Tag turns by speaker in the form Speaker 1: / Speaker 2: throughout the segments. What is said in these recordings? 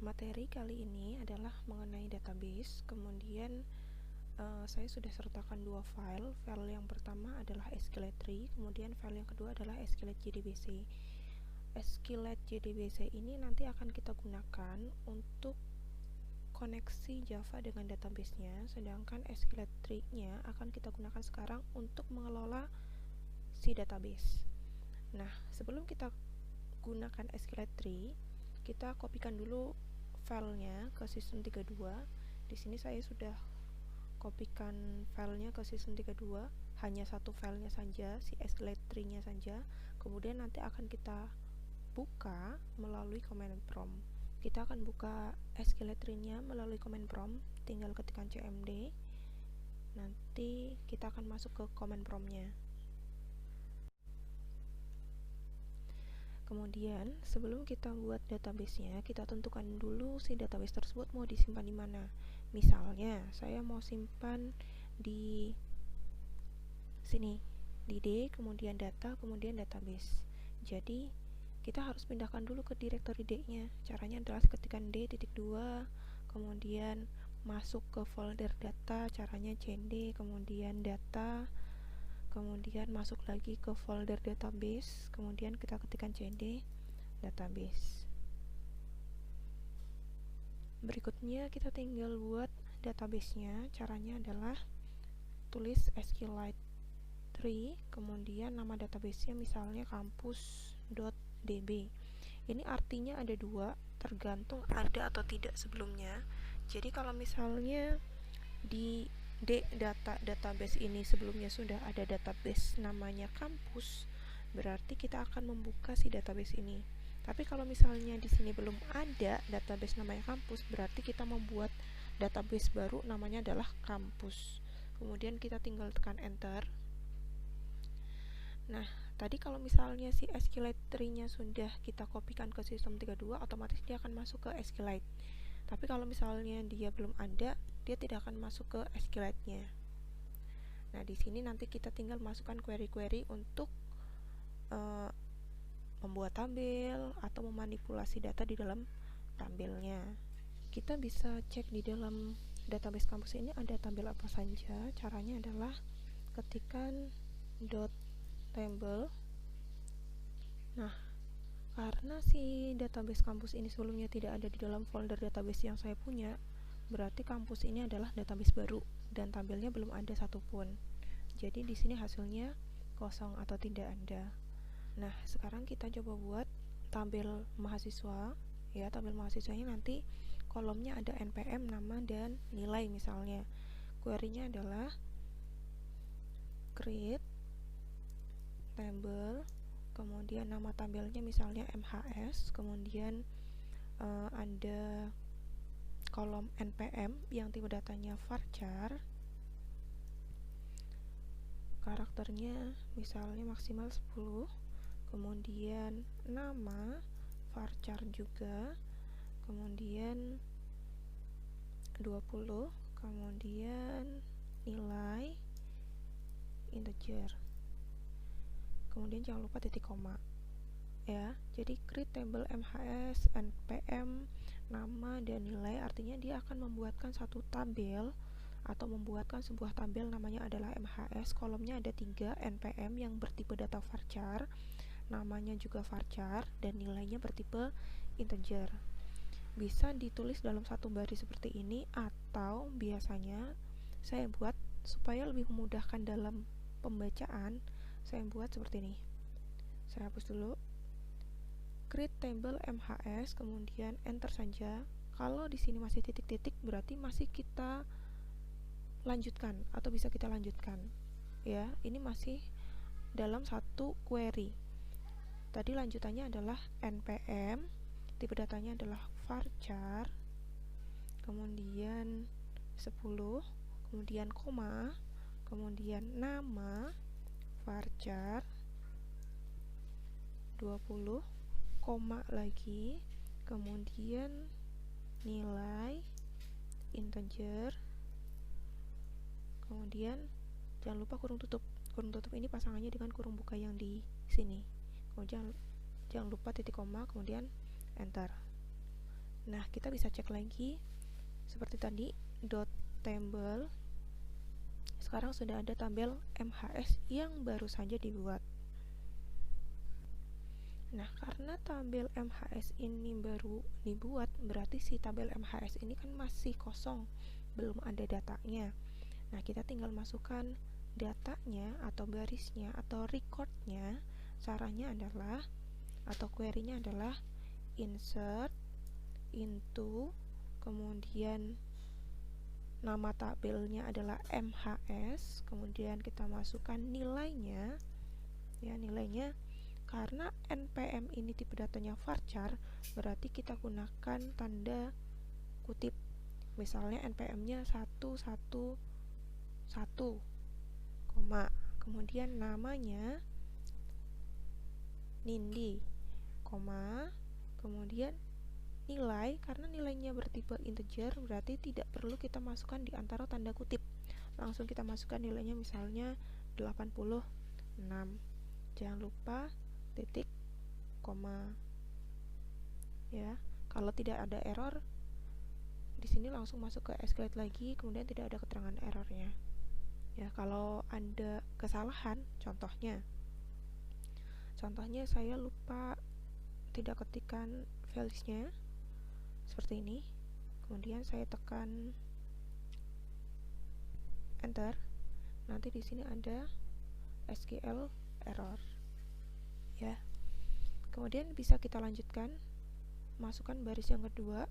Speaker 1: materi kali ini adalah mengenai database. Kemudian saya sudah sertakan dua file. File yang pertama adalah SQLite, kemudian file yang kedua adalah SQLite JDBC. SQLite JDBC ini nanti akan kita gunakan untuk koneksi Java dengan database-nya, sedangkan SQLite-nya akan kita gunakan sekarang untuk mengelola si database. Nah, sebelum kita gunakan SQLite, kita kopikan dulu filenya ke System32. Di sini saya sudah kopikan filenya ke System32, hanya satu filenya saja, si SQLite-nya saja. Kemudian nanti akan kita buka melalui command prompt. Kita akan buka SQLite-nya melalui command prompt, tinggal ketikkan cmd. Nanti kita akan masuk ke command prompt-nya. Kemudian, sebelum kita buat database-nya, kita tentukan dulu si database tersebut mau disimpan di mana. Misalnya, saya mau simpan di sini, di D, kemudian data, kemudian database. Jadi, kita harus pindahkan dulu ke directory D-nya. Caranya adalah ketikkan D.2, kemudian masuk ke folder data, caranya cd, kemudian data, kemudian masuk lagi ke folder database, kemudian kita ketikkan cd database. Berikutnya kita tinggal buat database-nya. Caranya adalah tulis SQLite, kemudian nama database-nya misalnya kampus.db. Ini artinya ada dua, tergantung ada atau tidak sebelumnya. Jadi kalau misalnya di database ini sebelumnya sudah ada database namanya kampus, berarti kita akan membuka si database ini. Tapi kalau misalnya di sini belum ada database namanya kampus, berarti kita membuat database baru namanya adalah kampus. Kemudian kita tinggal tekan enter. Nah, tadi kalau misalnya si SQLite-nya sudah kita kopikan ke System32, otomatis dia akan masuk ke SQLite. Tapi kalau misalnya dia belum ada, dia tidak akan masuk ke SQLite-nya. Nah, di sini nanti kita tinggal masukkan query-query untuk membuat tabel atau memanipulasi data di dalam tabelnya. Kita bisa cek di dalam database kampus ini ada tabel apa saja. Caranya adalah ketikkan .table. Nah, karena si database kampus ini sebelumnya tidak ada di dalam folder database yang saya punya, berarti kampus ini adalah database baru dan tabelnya belum ada satupun. Jadi di sini hasilnya kosong atau tidak ada. Nah, sekarang kita coba buat tabel mahasiswa. Ya, tabel mahasiswanya nanti kolomnya ada npm, nama, dan nilai misalnya. Query-nya adalah create table, kemudian nama tabelnya misalnya MHS, kemudian ada kolom npm yang tipe datanya varchar, karakternya misalnya maksimal 10, kemudian nama varchar juga, kemudian 20, kemudian nilai integer, kemudian jangan lupa titik koma ya. Jadi create table MHS, npm, nama, dan nilai artinya dia akan membuatkan satu tabel atau membuatkan sebuah tabel namanya adalah MHS. Kolomnya ada 3, npm yang bertipe data varchar, namanya juga varchar, dan nilainya bertipe integer. Bisa ditulis dalam satu baris seperti ini, atau biasanya saya buat supaya lebih memudahkan dalam pembacaan, saya buat seperti ini. Saya hapus dulu, create table MHS, kemudian enter saja. Kalau di sini masih titik-titik berarti masih kita lanjutkan atau bisa kita lanjutkan ya. Ini masih dalam satu query. Tadi lanjutannya adalah npm, tipe datanya adalah varchar, kemudian 10, kemudian koma, kemudian nama varchar 20, koma lagi, kemudian nilai integer, kemudian jangan lupa kurung tutup. Kurung tutup ini pasangannya dengan kurung buka yang di sini. Kemudian jangan lupa titik koma, kemudian enter. Nah, kita bisa cek lagi seperti tadi, dot table. Sekarang sudah ada tabel MHS yang baru saja dibuat. Nah, karena tabel MHS ini baru dibuat, berarti si tabel MHS ini kan masih kosong, belum ada datanya. Nah, kita tinggal masukkan datanya atau barisnya atau recordnya. Caranya adalah, atau query-nya adalah insert into, kemudian nama tabelnya adalah MHS, kemudian kita masukkan nilainya, ya, nilainya. Karena npm ini tipe datanya varchar, berarti kita gunakan tanda kutip. Misalnya npm-nya 111, kemudian namanya Nindi, kemudian nilai, karena nilainya bertipe integer, berarti tidak perlu kita masukkan di antara tanda kutip, langsung kita masukkan nilainya, misalnya 86. Jangan lupa titik, koma, ya. Kalau tidak ada error, di sini langsung masuk ke SQLite lagi, kemudian tidak ada keterangan errornya. Ya, kalau ada kesalahan, contohnya saya lupa tidak ketikkan values-nya seperti ini, kemudian saya tekan enter, nanti di sini ada SQL error, ya. Kemudian bisa kita lanjutkan, masukkan baris yang kedua,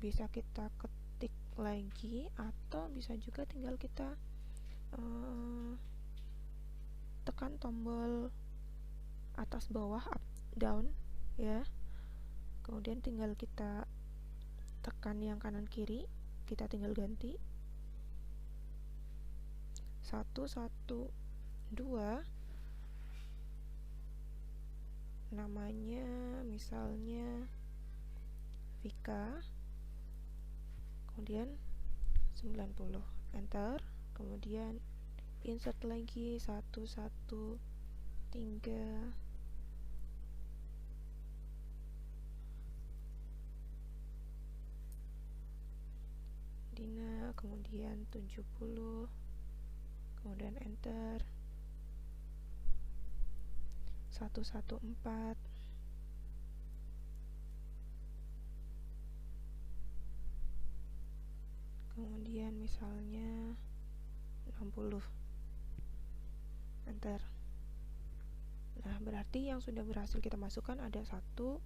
Speaker 1: bisa kita ketik lagi, atau bisa juga tinggal kita tekan tombol atas bawah, up down, ya. Kemudian tinggal kita tekan yang kanan kiri, kita tinggal ganti 112, namanya misalnya Vika, kemudian 90, enter, kemudian insert lagi 113, Dina, kemudian 70, kemudian enter 114, kemudian misalnya 60, enter. Nah, berarti yang sudah berhasil kita masukkan ada 1, 2,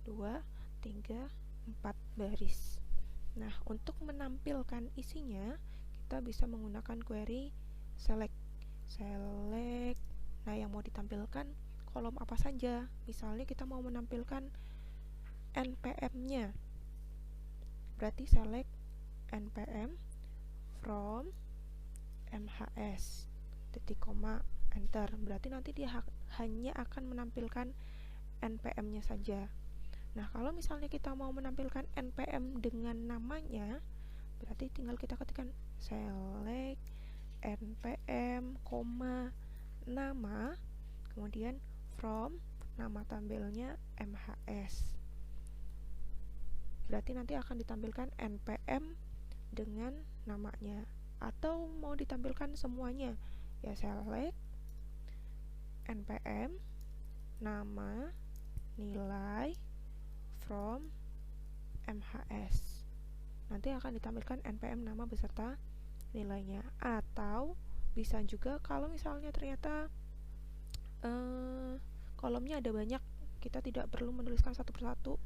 Speaker 1: 3, 4 baris. Nah, untuk menampilkan isinya, kita bisa menggunakan query select. Nah, yang mau ditampilkan kolom apa saja. Misalnya kita mau menampilkan npm-nya, berarti select npm from MHS, titik, koma, enter. Berarti nanti dia hanya akan menampilkan npm-nya saja. Nah, kalau misalnya kita mau menampilkan npm dengan namanya, berarti tinggal kita ketikkan select npm, nama, kemudian from, nama tabelnya MHS. Berarti nanti akan ditampilkan npm dengan namanya. Atau mau ditampilkan semuanya, ya, select npm, nama, nilai, from MHS. Nanti akan ditampilkan npm nama beserta nilainya. Atau bisa juga kalau misalnya ternyata kolomnya ada banyak, kita tidak perlu menuliskan satu persatu,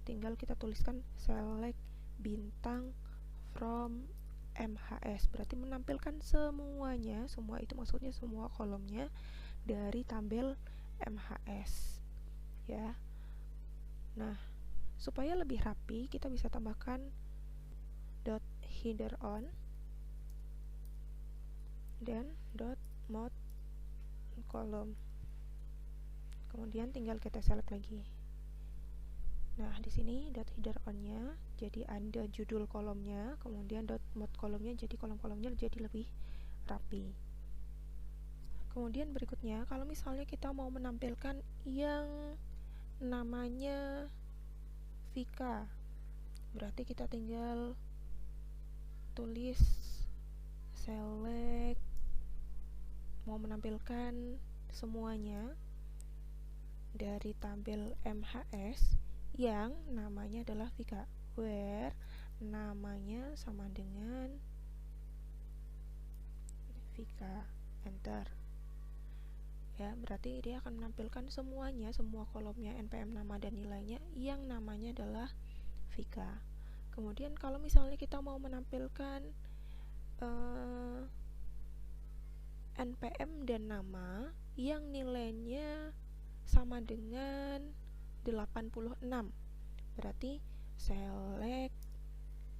Speaker 1: tinggal kita tuliskan select bintang from MHS, berarti menampilkan semuanya. Semua itu maksudnya semua kolomnya dari tabel MHS, ya. Nah, supaya lebih rapi, kita bisa tambahkan dot header on dan dot mode column. Kemudian tinggal kita select lagi. Nah, di sini dot header on-nya jadi ada judul kolomnya, kemudian dot mode kolomnya jadi kolom-kolomnya jadi lebih rapi. Kemudian berikutnya, kalau misalnya kita mau menampilkan yang namanya Vika, berarti kita tinggal tulis select, mau menampilkan semuanya dari tabel MHS yang namanya adalah Vika, where namanya sama dengan Vika, enter ya. Berarti dia akan menampilkan semuanya, semua kolomnya, NPM nama dan nilainya yang namanya adalah Vika. Kemudian kalau misalnya kita mau menampilkan NPM dan nama yang nilainya sama dengan 86, berarti select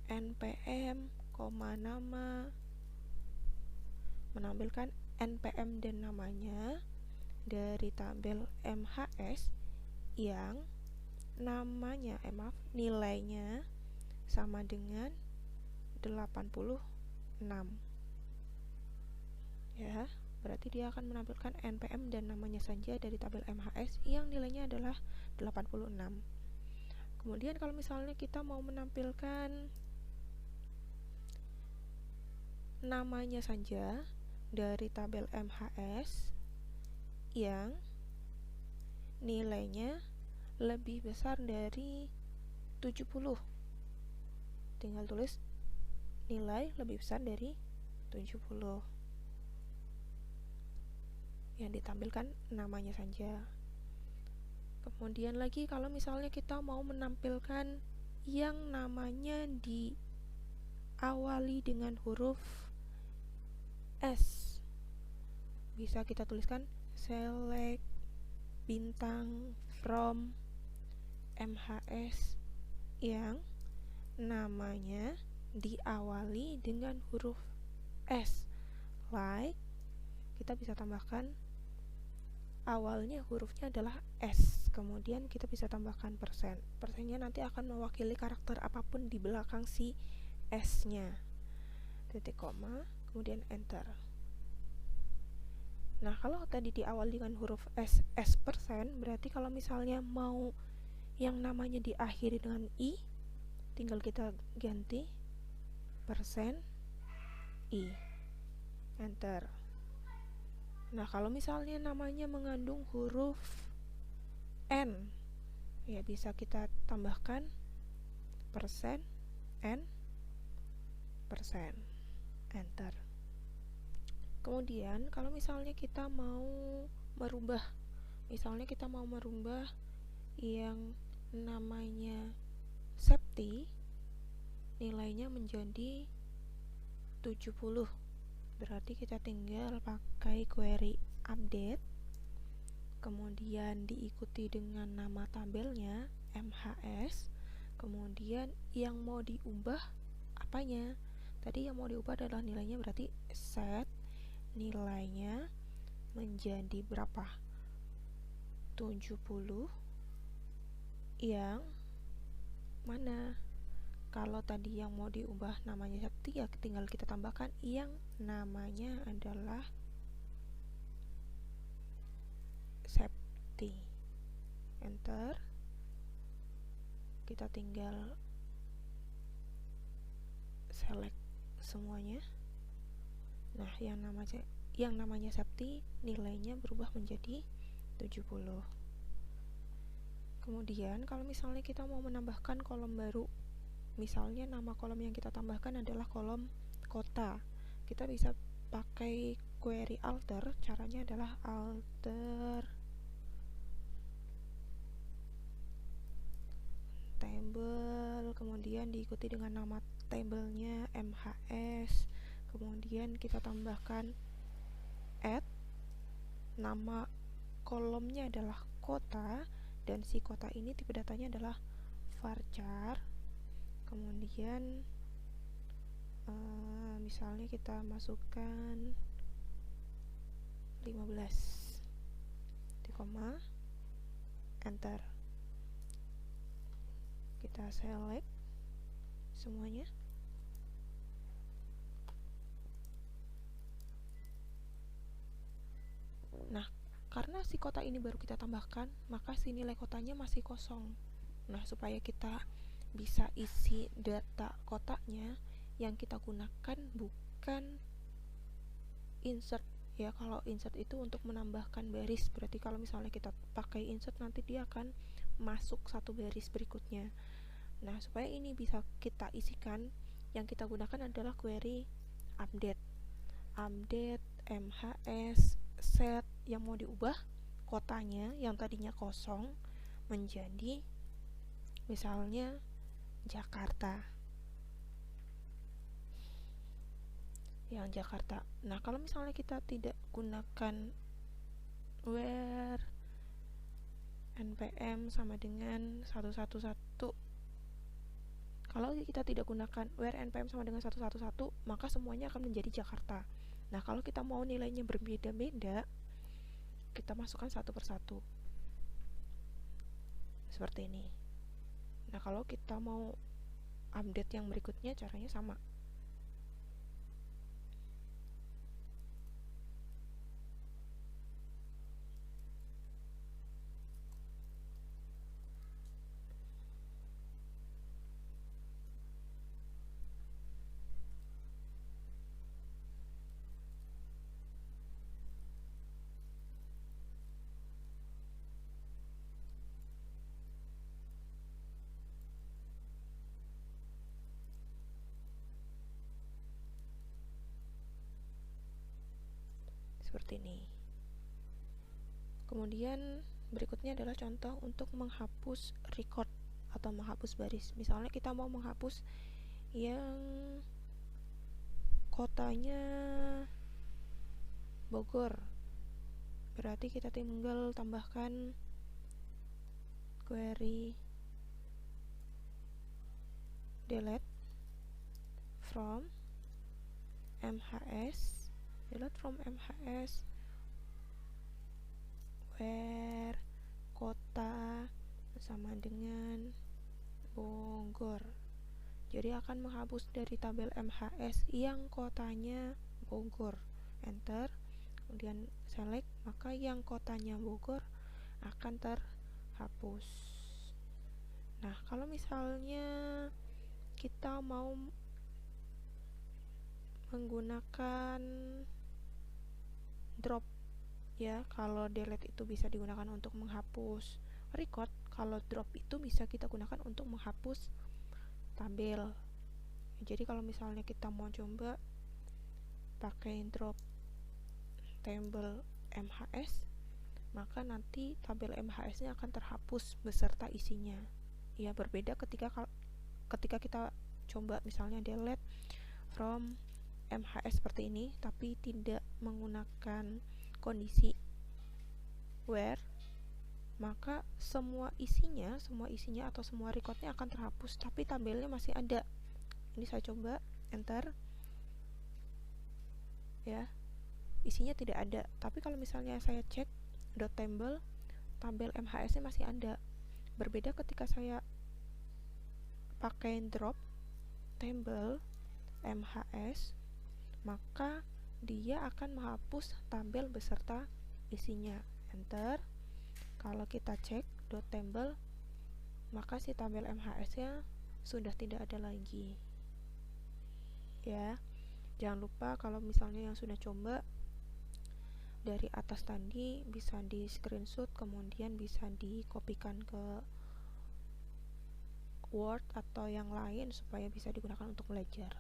Speaker 1: NPM, nama, menampilkan NPM dan namanya dari tabel MHS yang namanya, nilainya sama dengan 86 ya. Berarti dia akan menampilkan NPM dan namanya saja dari tabel MHS yang nilainya adalah 86. Kemudian kalau misalnya kita mau menampilkan namanya saja dari tabel MHS yang nilainya lebih besar dari 70, tinggal tulis nilai lebih besar dari 70, yang ditampilkan namanya saja. Kemudian lagi kalau misalnya kita mau menampilkan yang namanya diawali dengan huruf S, bisa kita tuliskan select bintang from MHS yang namanya diawali dengan huruf S, like kita bisa tambahkan awalnya hurufnya adalah S, kemudian kita bisa tambahkan persen. Persennya nanti akan mewakili karakter apapun di belakang si S-nya. Titik koma, kemudian enter. Nah, kalau tadi diawali dengan huruf S, S persen, berarti kalau misalnya mau yang namanya diakhiri dengan I, tinggal kita ganti persen I, enter. Nah, kalau misalnya namanya mengandung huruf N, ya bisa kita tambahkan persen N persen, enter. Kemudian kalau misalnya kita mau merubah, yang namanya Septi nilainya menjadi 70, berarti kita tinggal pakai query update, kemudian diikuti dengan nama tabelnya MHS, kemudian yang mau diubah apanya. Tadi yang mau diubah adalah nilainya, berarti set nilainya menjadi berapa? 70 yang mana? Kalau tadi yang mau diubah namanya Septi, ya tinggal kita tambahkan yang namanya adalah Septi, enter. Kita tinggal select semuanya. Nah, yang namanya Septi nilainya berubah menjadi 70. Kemudian kalau misalnya kita mau menambahkan kolom baru, misalnya nama kolom yang kita tambahkan adalah kolom kota, kita bisa pakai query alter. Caranya adalah alter table, kemudian diikuti dengan nama tabelnya MHS, kemudian kita tambahkan add, nama kolomnya adalah kota, dan si kota ini tipe datanya adalah varchar. Kemudian misalnya kita masukkan 15, di koma, enter. Kita select semuanya. Nah, karena si kota ini baru kita tambahkan, maka si nilai kotanya masih kosong. Nah, supaya kita bisa isi data kotaknya, yang kita gunakan bukan insert ya. Kalau insert itu untuk menambahkan baris, berarti kalau misalnya kita pakai insert nanti dia akan masuk satu baris berikutnya. Nah, supaya ini bisa kita isikan, yang kita gunakan adalah query update MHS set, yang mau diubah kotanya yang tadinya kosong menjadi misalnya Jakarta, yang Jakarta. Nah, kalau misalnya kita tidak gunakan where npm sama dengan 111, kalau kita tidak gunakan where npm sama dengan 111, maka semuanya akan menjadi Jakarta. Nah, kalau kita mau nilainya berbeda-beda, kita masukkan satu persatu seperti ini. Nah, kalau kita mau update yang berikutnya, caranya sama. Seperti ini. Kemudian berikutnya adalah contoh untuk menghapus record atau menghapus baris. Misalnya kita mau menghapus yang kotanya Bogor, berarti kita tinggal tambahkan query delete from MHS where kota sama dengan Bogor. Jadi akan menghapus dari tabel MHS yang kotanya Bogor. Enter, kemudian select, maka yang kotanya Bogor akan terhapus. Nah, kalau misalnya kita mau menggunakan drop ya, kalau delete itu bisa digunakan untuk menghapus record, kalau drop itu bisa kita gunakan untuk menghapus tabel. Jadi kalau misalnya kita mau coba pakai drop table MHS, maka nanti tabel MHS-nya akan terhapus beserta isinya. Ya, berbeda ketika kita coba misalnya delete from MHS seperti ini, tapi tidak menggunakan kondisi where, maka semua isinya atau semua recordnya akan terhapus, tapi tabelnya masih ada. Ini saya coba enter ya, isinya tidak ada. Tapi kalau misalnya saya cek .table, tabel MHS nya masih ada. Berbeda ketika saya pakai drop table MHS, maka dia akan menghapus tabel beserta isinya. Enter. Kalau kita cek .table, maka si tabel MHS-nya sudah tidak ada lagi. Ya, jangan lupa kalau misalnya yang sudah coba dari atas tadi bisa di screenshot, kemudian bisa dikopikan ke Word atau yang lain supaya bisa digunakan untuk belajar.